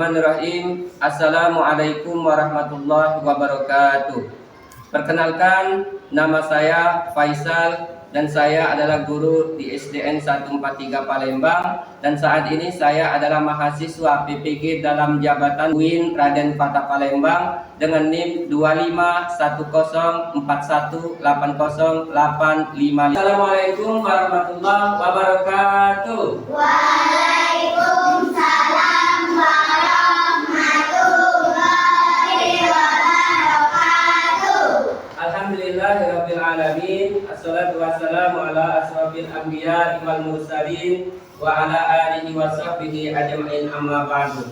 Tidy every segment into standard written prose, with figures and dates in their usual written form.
Bismillahirrahmanirrahim. Assalamualaikum warahmatullahi wabarakatuh. Perkenalkan, nama saya Faisal dan saya adalah guru di SDN 143 Palembang, dan saat ini saya adalah mahasiswa PPG dalam jabatan UIN Raden Fatah Palembang dengan NIM 2510418085. Assalamualaikum warahmatullahi wabarakatuh. Waalaikumsalam warahmatullahi wabarakatuh. Alhamdulillahirabbil alamin. Assalatu wassalamu ala asrofil anbiya wal mursalin wa ala alihi wa sahbihi ajma'in, amma ba'du.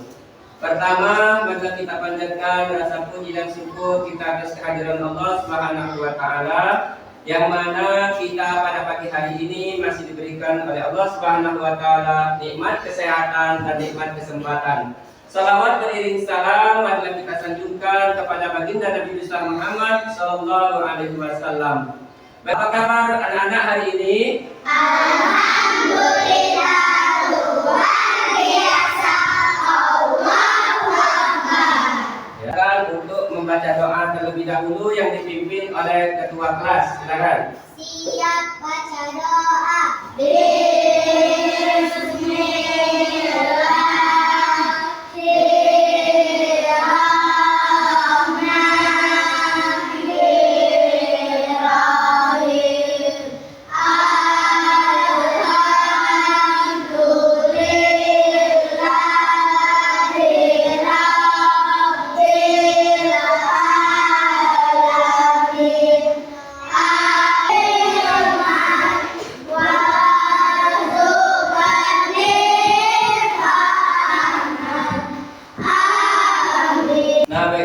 Pertama, mari kita panjatkan rasa puji dan syukur kita atas kehadiran Allah Subhanahu wa taala, yang mana kita pada pagi hari ini masih diberikan oleh Allah Subhanahu wa taala nikmat kesehatan dan nikmat kesempatan. Salawat beriring salam marilah kita sanjungkan kepada baginda Nabi besar Muhammad sallallahu alaihi wasallam. Apa kabar anak-anak hari ini? Alhamdulillah, luar biasa. Allahu Akbar. Ya kan, untuk membaca doa terlebih dahulu yang dipimpin oleh ketua kelas. Silakan. Siap baca doa.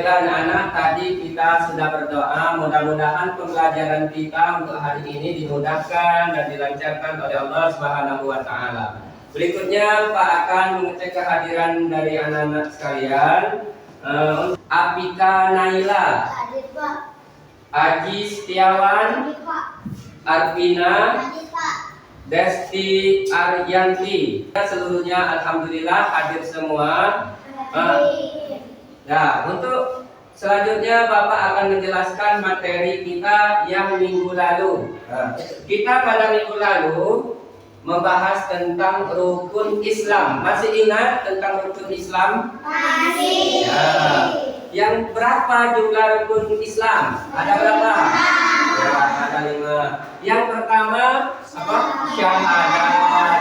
Anak-anak, tadi kita sudah berdoa, mudah-mudahan pembelajaran kita untuk hari ini dimudahkan dan dilancarkan oleh Allah Subhanahu wa taala. Berikutnya Pak akan mengecek kehadiran dari anak-anak sekalian. Apika Naila, Hadir Pak. Aji Setiawan, Hadir Pak. Arvina, Hadir Pak. Desti Aryanti. Seluruhnya alhamdulillah hadir semua. Hadir. Nah, untuk selanjutnya Bapak akan menjelaskan materi kita yang minggu lalu. Kita pada minggu lalu membahas tentang rukun Islam. Masih ingat tentang rukun Islam? Masih. Ya. Yang berapa jumlah rukun Islam? Ada berapa? Ya, ada 5. Yang pertama apa? Syahadat.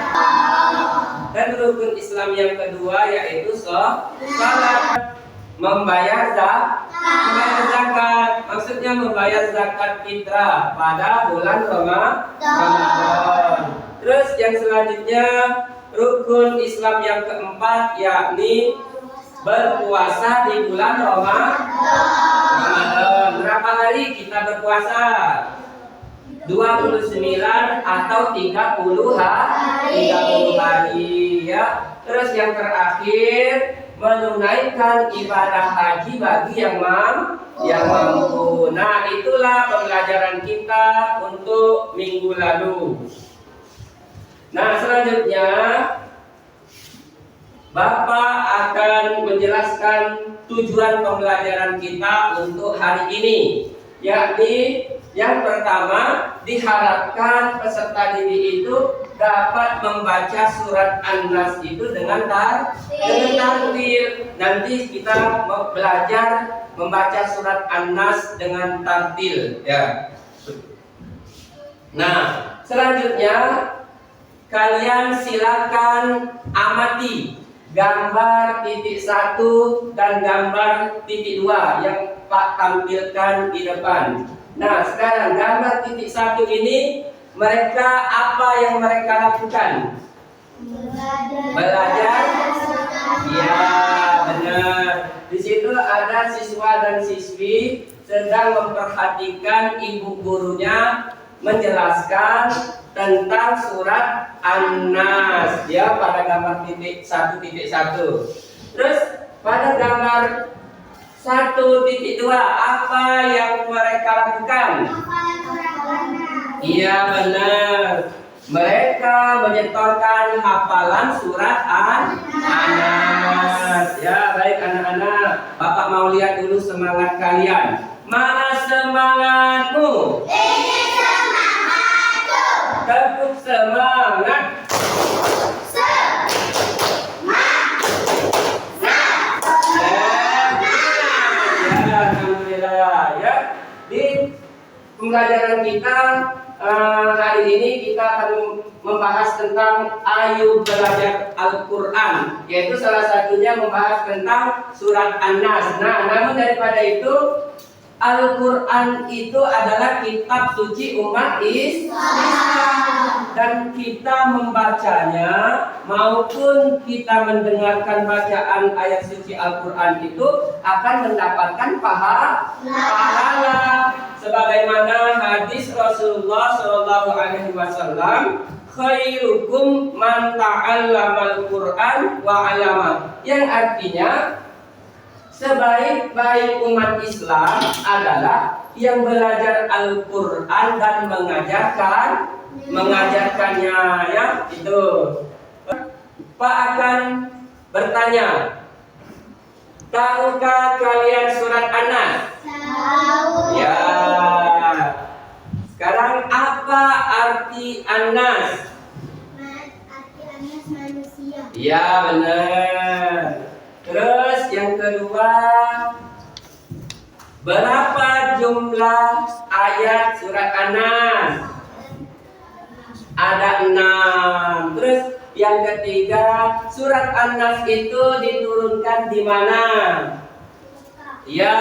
Dan rukun Islam yang kedua yaitu salat. Membayar zakat, maksudnya membayar zakat fitrah pada bulan Ramadan. Terus yang selanjutnya rukun Islam yang keempat yakni berpuasa di bulan Ramadan. Berapa hari kita berpuasa? 29 atau 30 hari ya. Terus yang terakhir menunaikan ibadah haji bagi yang mampu. Nah, itulah pembelajaran kita untuk minggu lalu. Nah, selanjutnya Bapak akan menjelaskan tujuan pembelajaran kita untuk hari ini, yakni yang pertama, diharapkan peserta didik itu dapat membaca surat An-Nas itu dengan tartil. Nanti kita belajar membaca surat An-Nas dengan tartil ya. Nah, selanjutnya kalian silakan amati gambar titik 1 dan gambar titik 2 yang Pak tampilkan di depan. Nah, sekarang gambar titik 1 ini mereka apa yang mereka lakukan? Belajar. Ya, benar. Di situ ada siswa dan siswi sedang memperhatikan ibu gurunya menjelaskan tentang surat An-Nas ya pada gambar titik 1.1. Terus pada gambar 1.2 apa yang mereka lakukan? Iya benar. Mereka menyetorkan hafalan surat An-Nas. Ya, baik anak-anak. Bapak mau lihat dulu semangat kalian. Mana semangatmu? Ini semangatku. Tepuk semangat. Ya, alhamdulillah ya. Di pembelajaran kita hari ini kita akan membahas tentang ayo belajar Al-Quran, yaitu salah satunya membahas tentang surat An-Nas. Nah, namun daripada itu, Al-Quran itu adalah kitab suci umat Islam, dan kita membacanya maupun kita mendengarkan bacaan ayat suci Al-Quran itu akan mendapatkan pahala. Sebagaimana hadis Rasulullah SAW, khairukum man ta'allamal Qur'an wa 'allama, yang artinya sebaik-baik umat Islam adalah yang belajar Al-Quran dan mengajarkannya, ya. Itu Pak akan bertanya, tahukah kalian surat An-Nas? Tahu. Ya. Sekarang apa arti An-Nas? Arti Anas manusia. Ya, benar. Terus yang kedua, berapa jumlah ayat surat An-Nas? Ada 6. Terus yang ketiga, surat An-Nas itu diturunkan di mana? Ya,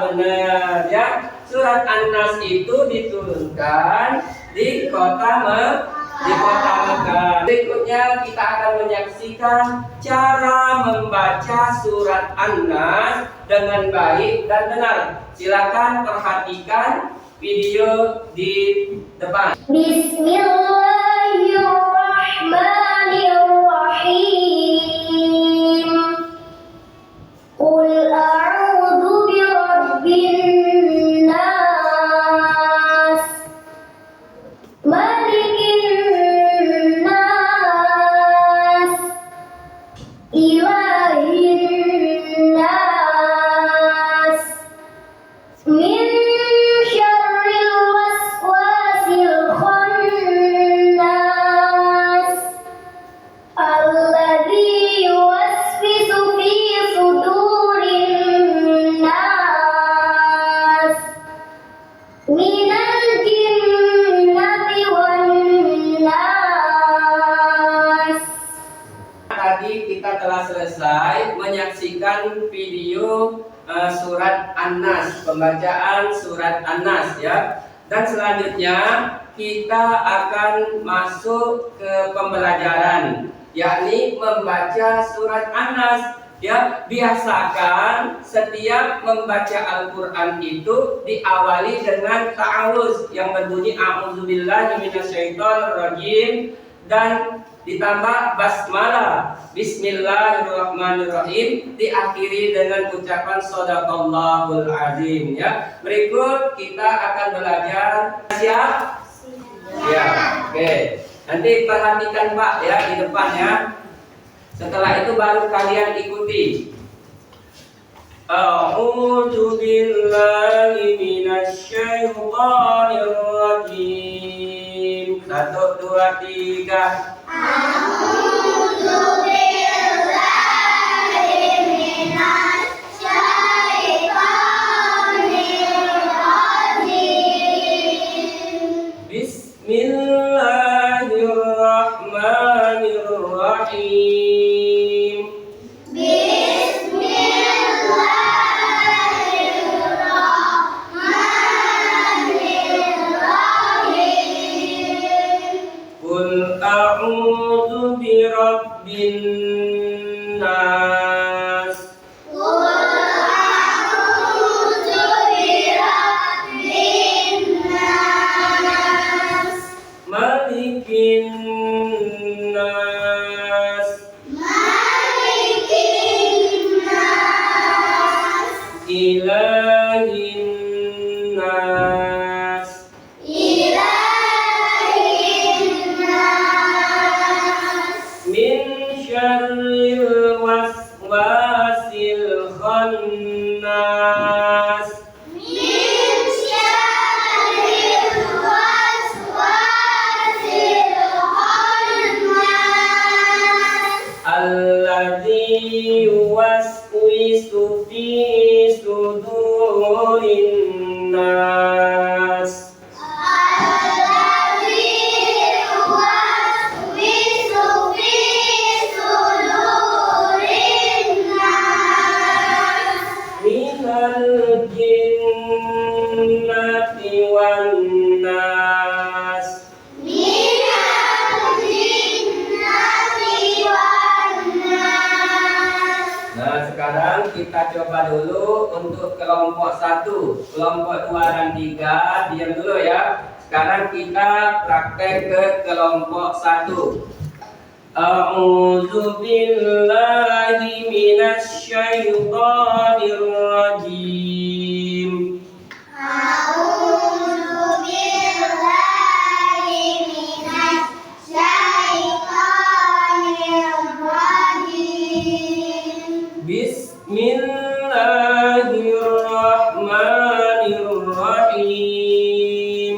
benar ya. Surat An-Nas itu diturunkan di kota Mekah. Berikutnya kita akan menyaksikan cara membaca surat An-Nas dengan baik dan benar. Silakan perhatikan video di depan. Bismillahirrahmanirrahim. Qul a'udzu birabbin nas, malikin nas, ilahin nas, min syarril waswasil khannas, alladzi yuwaswisu fi sudurin nas, minal jinnati wan nas. Tadi kita telah selesai menyaksikan video surat An-Nas, pembacaan surat An-Nas ya. Dan selanjutnya kita akan masuk ke pembelajaran, yakni membaca surat An-Nas. Ya, biasakan setiap membaca Al-Quran itu diawali dengan ta'awuz yang berbunyi a'udzubillahi minasyaitonirrajim dan ditambah basmalah, bismillahirrahmanirrahim, diakhiri dengan ucapan shadaqallahul azim ya. Berikut kita akan belajar. Siap? Ya, oke. Nanti perhatikan Pak ya di depan ya. Setelah itu baru kalian ikuti. A'udzu billahi minasyaitonir rajim. 1, 2, 3. A'udzu billahi minasyaitonir rajim. Bismillahirrahmanirrahim. Qul a'udzu birabbin wan nas. Nah, sekarang kita coba dulu untuk kelompok 1, kelompok 2 dan 3 diam dulu ya. Sekarang kita praktek ke kelompok 1. A'udzu billahi minasy syaithanir rajim. Bismillahirrahmanirrahim.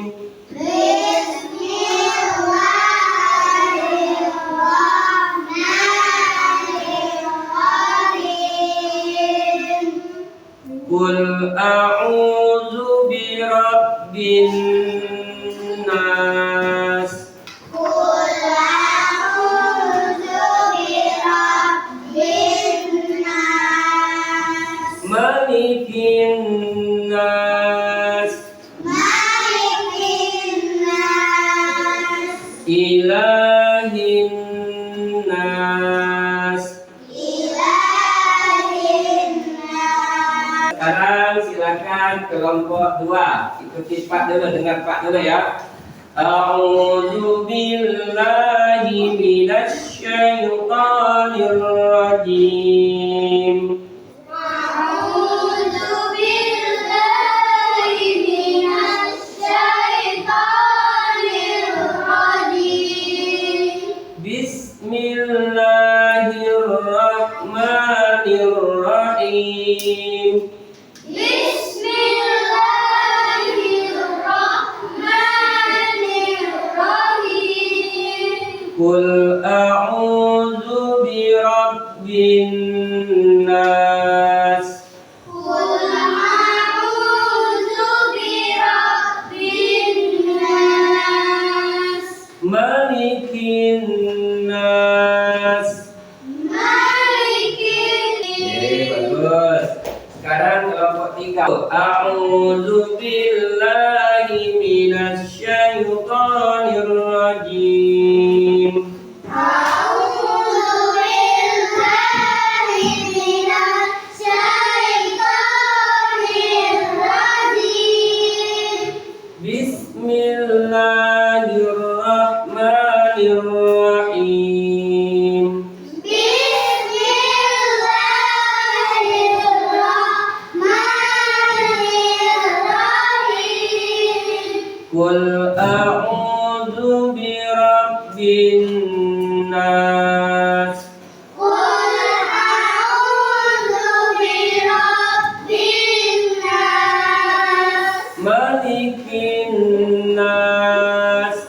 Qul a'udzu birabbin nas. Malikin nas. Ilahin nas. Sekarang silakan kelompok 2 ikuti Pak dulu, dengar Pak dulu ya. A'udzu billahi minasy syaithanir rajim. Bismillahirrahmanirrahim. Qul a'udzu birabbin nas. Malikin nas. Bagus. Sekarang kelompok 3. A'udzu billahi minasy syaithanir rajim. Bismillahirrahmanirrahim. Qul a'udzu birabbin nas. Malikin nas.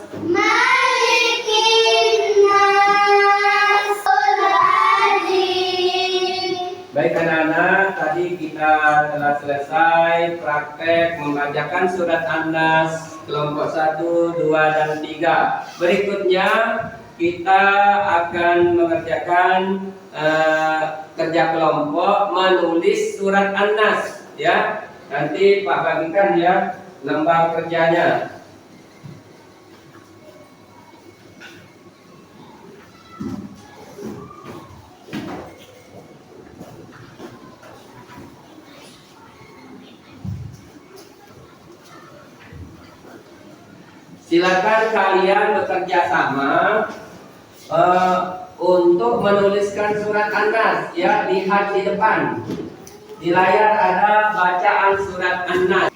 Baik anak-anak, tadi kita telah selesai praktek membacakan surat An-Nas kelompok 1, 2, dan 3. Berikutnya kita akan mengerjakan kerja kelompok menulis surat An-Nas ya. Nanti Pak bagikan ya lembar kerjanya. Silakan kalian bekerja sama untuk menuliskan surat An-Nas ya. Lihat di depan. Di layar ada bacaan surat An-Nas.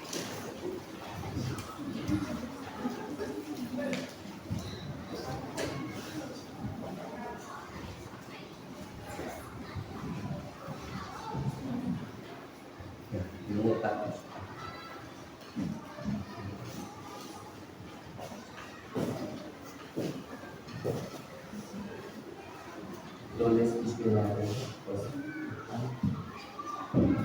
Tulis bismillahirrahmanirrahim.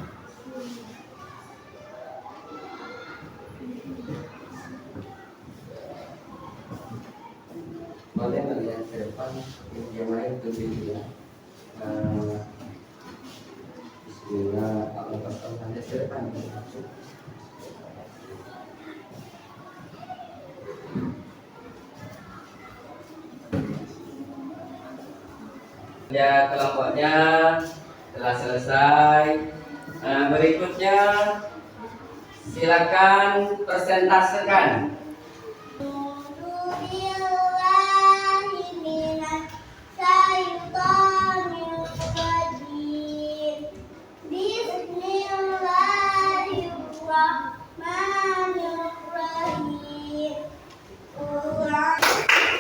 Boleh melihat ke depan yang lain tulis ya. Bismillah, Allah ke depan. Ya, kelompoknya telah selesai. Nah, berikutnya silakan presentasekan.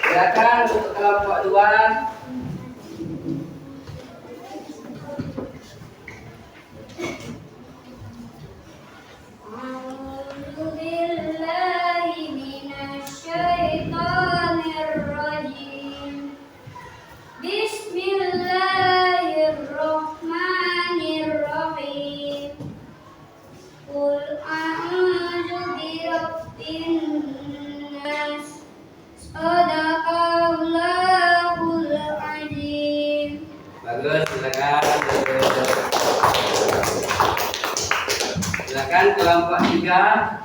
Silakan untuk kelompok 2. Bismillahirrahmanirrahim. Qul a'udzu birabbin nas. Shadaqallahul azim. Bagus, silakan. Silakan kelompok 3.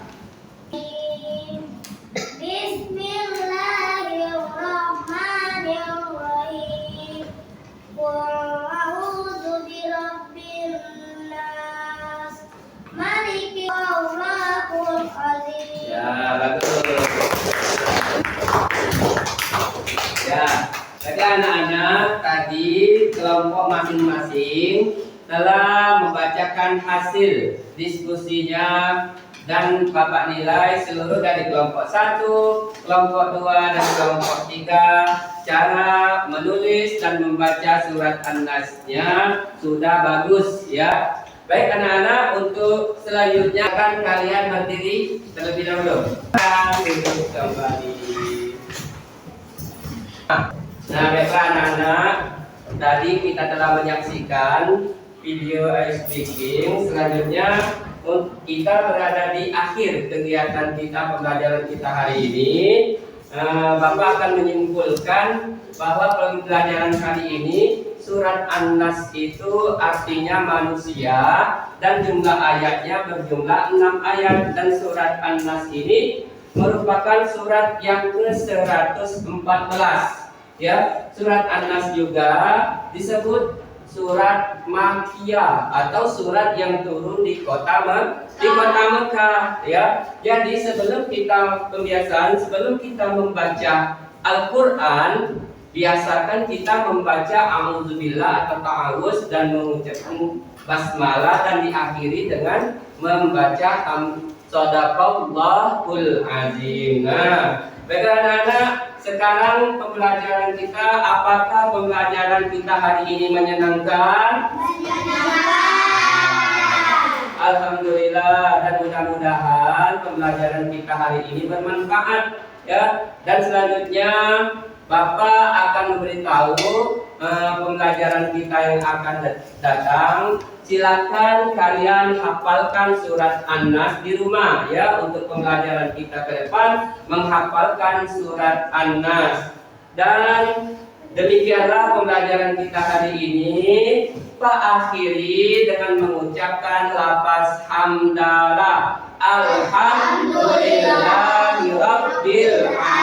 Bismillahirrahmanirrahim. Qul a'udzu birabbin nas. Maliki yaumiddin. Ya, bagus. Ya, jadi anak-anak tadi kelompok masing-masing telah membacakan hasil diskusinya dan Bapak nilai seluruh dari kelompok 1, kelompok 2 dan kelompok 3 cara menulis dan membaca surat An-Nas-nya sudah bagus ya. Baik anak-anak, untuk selanjutnya akan kalian berdiri terlebih dahulu. Duduk kembali. Nah, baiklah anak-anak, tadi kita telah menyaksikan video ice breaking. Selanjutnya kita berada di akhir kegiatan kita, pembelajaran kita hari ini. Bapak akan menyimpulkan bahwa pembelajaran kali ini surat An-Nas itu artinya manusia dan jumlah ayatnya berjumlah 6 ayat, dan surat An-Nas ini merupakan surat yang ke-114 ya. Surat An-Nas juga disebut surat Makkiyah atau surat yang turun di kota Mekah ya. Jadi sebelum kita membaca Al-Qur'an, biasakan kita membaca a'udzubillah atau ta'awuz dan mengucapkan basmalah dan diakhiri dengan membaca Shadaqallahul azim. Nah, baiklah anak-anak, sekarang pembelajaran kita, apakah pembelajaran kita hari ini menyenangkan? Alhamdulillah, dan mudah-mudahan pembelajaran kita hari ini bermanfaat ya. Dan selanjutnya Bapak akan memberitahu pembelajaran kita yang akan datang. Silakan kalian hafalkan surat An-Nas di rumah ya. Untuk pembelajaran kita ke depan, menghafalkan surat An-Nas. Dan demikianlah pembelajaran kita hari ini. Pak akhiri dengan mengucapkan lafaz hamdalah. Alhamdulillahirabbil alamin.